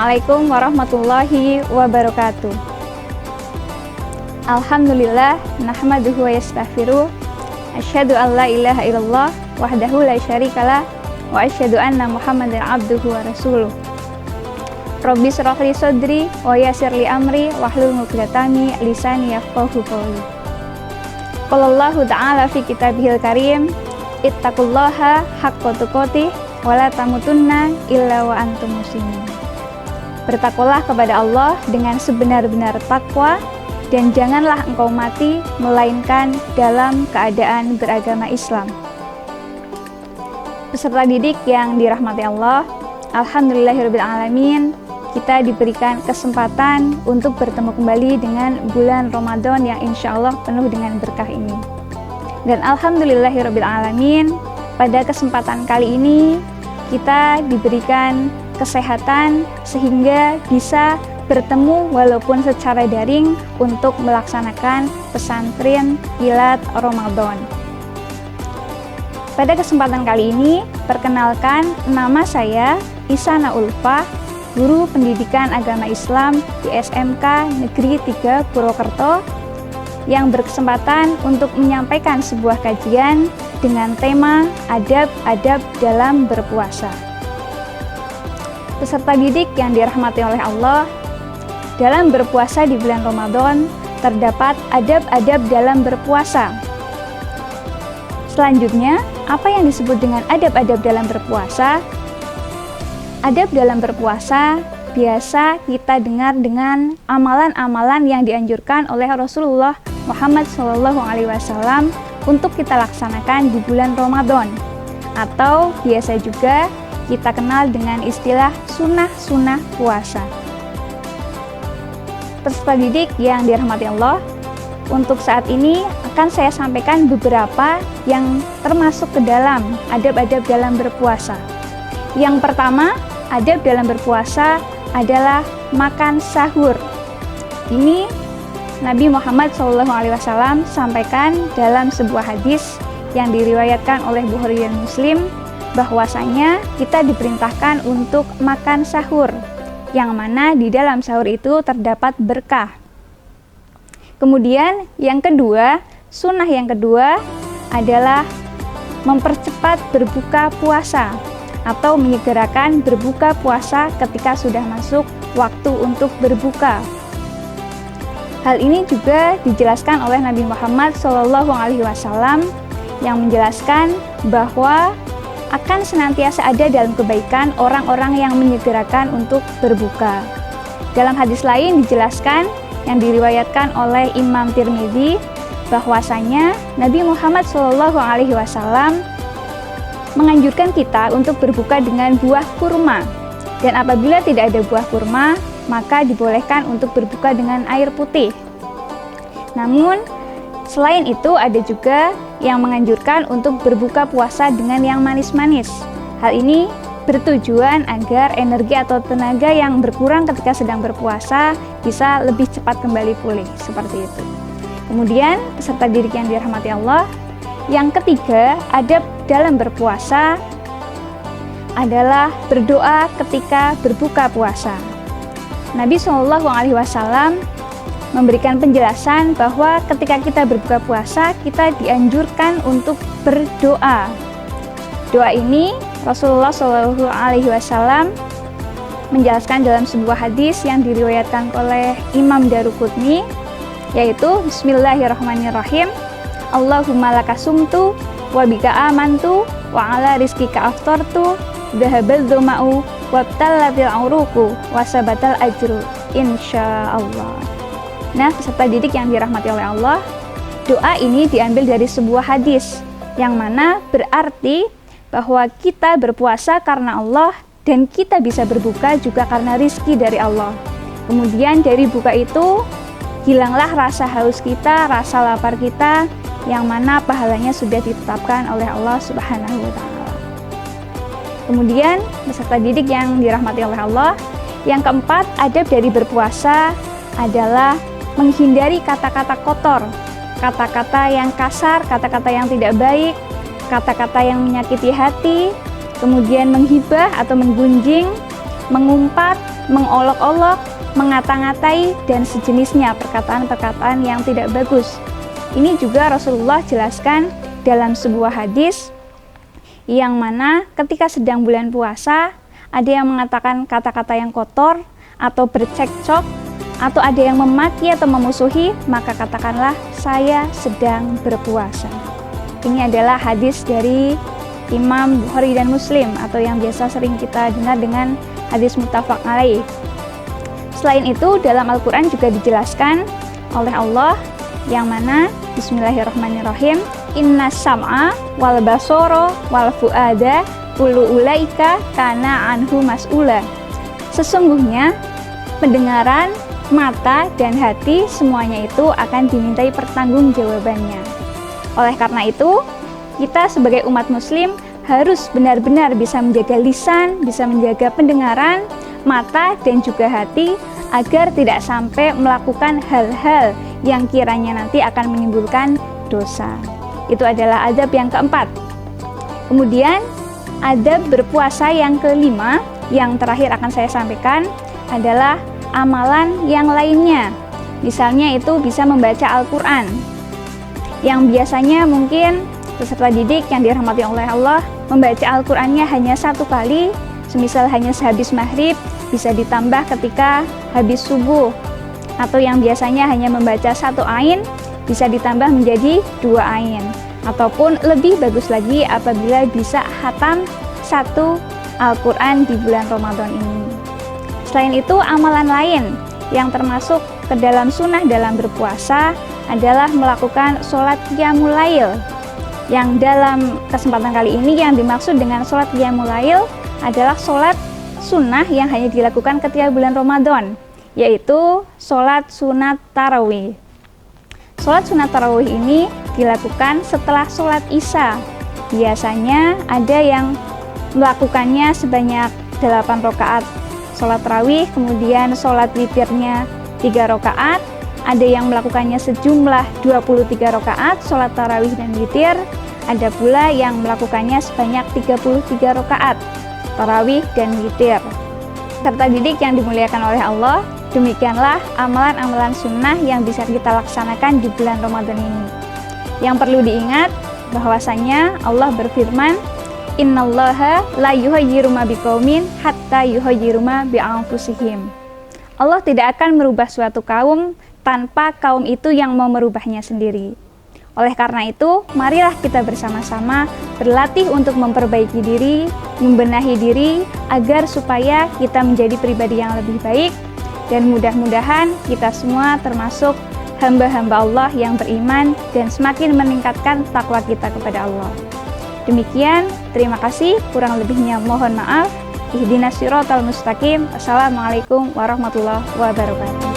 Assalamualaikum warahmatullahi wabarakatuh. Alhamdulillah, nahmaduhu wa yastaghfiruh. Asyhadu an la ilaha illallah wahdahu la syarikalah wa asyhadu anna Muhammadan abduhu wa rasuluh. Rabbi shrah li sadri wa yassir li amri wahlul 'uqdatam min lisani yafqahu qawli. Qala Allahu ta'ala fi kitabihil karim, ittaqullaha haqqa tuqatih wa la tamutunna illa wa antum muslimun. Bertakwalah kepada Allah dengan sebenar-benar takwa, dan janganlah engkau mati melainkan dalam keadaan beragama Islam. Peserta didik yang dirahmati Allah, alhamdulillahirrabbilalamin, kita diberikan kesempatan untuk bertemu kembali dengan bulan Ramadan yang insya Allah penuh dengan berkah ini. Dan alhamdulillahirrabbilalamin, pada kesempatan kali ini kita diberikan kesehatan sehingga bisa bertemu walaupun secara daring untuk melaksanakan pesantren kilat Ramadan. Pada kesempatan kali ini, perkenalkan, nama saya Isana Ulfa, guru pendidikan agama Islam di SMK Negeri 3 Purwokerto, yang berkesempatan untuk menyampaikan sebuah kajian dengan tema adab-adab dalam berpuasa. Peserta didik yang dirahmati oleh Allah, dalam berpuasa di bulan Ramadan terdapat adab-adab dalam berpuasa. Selanjutnya, apa yang disebut dengan adab-adab dalam berpuasa? Adab dalam berpuasa biasa kita dengar dengan amalan-amalan yang dianjurkan oleh Rasulullah Muhammad SAW untuk kita laksanakan di bulan Ramadan, atau biasa juga kita kenal dengan istilah sunnah-sunnah puasa. Peserta didik yang dirahmati Allah, untuk saat ini akan saya sampaikan beberapa yang termasuk ke dalam adab-adab dalam berpuasa. Yang pertama, adab dalam berpuasa adalah makan sahur. Ini Nabi Muhammad SAW sampaikan dalam sebuah hadis yang diriwayatkan oleh Bukhari dan Muslim, bahwasanya kita diperintahkan untuk makan sahur, yang mana di dalam sahur itu terdapat berkah. Kemudian yang kedua, sunnah yang kedua adalah mempercepat berbuka puasa atau menyegerakan berbuka puasa ketika sudah masuk waktu untuk berbuka. Hal ini juga dijelaskan oleh Nabi Muhammad SAW yang menjelaskan bahwa akan senantiasa ada dalam kebaikan orang-orang yang menyegerakan untuk berbuka. Dalam hadis lain dijelaskan yang diriwayatkan oleh Imam Tirmidzi bahwasanya Nabi Muhammad SAW menganjurkan kita untuk berbuka dengan buah kurma, dan apabila tidak ada buah kurma maka dibolehkan untuk berbuka dengan air putih. Namun selain itu ada juga yang menganjurkan untuk berbuka puasa dengan yang manis-manis. Hal ini bertujuan agar energi atau tenaga yang berkurang ketika sedang berpuasa bisa lebih cepat kembali pulih, seperti itu. Kemudian peserta didik yang dirahmati Allah, yang ketiga, adab dalam berpuasa adalah berdoa ketika berbuka puasa. Nabi SAW memberikan penjelasan bahwa ketika kita berbuka puasa, kita dianjurkan untuk berdoa. Doa ini Rasulullah SAW menjelaskan dalam sebuah hadis yang diriwayatkan oleh Imam Daruqutni, yaitu Bismillahirrahmanirrahim, Allahumma laka sumtu wa bika amantu wa ala rizkika aftartu dhahabal dhuma'u wabtallatil auruku wa sabatal ajru insyaallah. Nah, peserta didik yang dirahmati oleh Allah, doa ini diambil dari sebuah hadis yang mana berarti bahwa kita berpuasa karena Allah dan kita bisa berbuka juga karena rizki dari Allah. Kemudian dari buka itu hilanglah rasa haus kita, rasa lapar kita, yang mana pahalanya sudah ditetapkan oleh Allah Subhanahu wa Ta'ala. Kemudian peserta didik yang dirahmati oleh Allah, yang keempat, adab dari berpuasa adalah menghindari kata-kata kotor, kata-kata yang kasar, kata-kata yang tidak baik, kata-kata yang menyakiti hati, kemudian menghibah atau menggunjing, mengumpat, mengolok-olok, mengata-ngatai, dan sejenisnya perkataan-perkataan yang tidak bagus. Ini juga Rasulullah jelaskan dalam sebuah hadis yang mana ketika sedang bulan puasa, ada yang mengatakan kata-kata yang kotor atau bercekcok, atau ada yang memaki atau memusuhi, maka katakanlah saya sedang berpuasa. Ini adalah hadis dari Imam Bukhari dan Muslim, atau yang biasa sering kita dengar dengan hadis muttafaq alaih. Selain itu, dalam Al-Quran juga dijelaskan oleh Allah yang mana Bismillahirrahmanirrahim, Inna sam'a wal basoro wal fu'ada kullu ulaika kana anhu mas'ula. Sesungguhnya pendengaran, mata, dan hati semuanya itu akan dimintai pertanggungjawabannya. Oleh karena itu, kita sebagai umat muslim harus benar-benar bisa menjaga lisan, bisa menjaga pendengaran, mata, dan juga hati agar tidak sampai melakukan hal-hal yang kiranya nanti akan menimbulkan dosa. Itu adalah adab yang keempat. Kemudian adab berpuasa yang kelima, yang terakhir akan saya sampaikan adalah amalan yang lainnya. Misalnya itu bisa membaca Al-Quran, yang biasanya mungkin peserta didik yang dirahmati oleh Allah membaca Al-Qur'annya hanya satu kali, semisal hanya sehabis maghrib, bisa ditambah ketika habis subuh, atau yang biasanya hanya membaca satu ain bisa ditambah menjadi 2 ain, ataupun lebih bagus lagi apabila bisa khatam 1 Al-Quran di bulan Ramadan ini. Selain itu, amalan lain yang termasuk ke dalam sunnah dalam berpuasa adalah melakukan sholat qiyamul lail. Yang dalam kesempatan kali ini yang dimaksud dengan sholat qiyamul lail adalah sholat sunnah yang hanya dilakukan ketika bulan Ramadan, yaitu sholat sunat tarawih. Sholat sunat tarawih ini dilakukan setelah sholat isya. Biasanya ada yang melakukannya sebanyak 8 rakaat sholat tarawih, kemudian sholat witirnya 3 rakaat. Ada yang melakukannya sejumlah 23 rakaat sholat tarawih dan witir. Ada pula yang melakukannya sebanyak 33 rakaat tarawih dan witir. Serta didik yang dimuliakan oleh Allah, demikianlah amalan-amalan sunnah yang bisa kita laksanakan di bulan Ramadan ini. Yang perlu diingat bahwasanya Allah berfirman, Innallaha la yughayyiru ma biqaumin hatta yughayyiru ma bi anfusihim. Allah tidak akan merubah suatu kaum tanpa kaum itu yang mau merubahnya sendiri. Oleh karena itu, marilah kita bersama-sama berlatih untuk memperbaiki diri, membenahi diri, agar supaya kita menjadi pribadi yang lebih baik, dan mudah-mudahan kita semua termasuk hamba-hamba Allah yang beriman dan semakin meningkatkan takwa kita kepada Allah. Demikian, terima kasih, kurang lebihnya mohon maaf. Ihdinas siratal mustaqim. Assalamualaikum warahmatullahi wabarakatuh.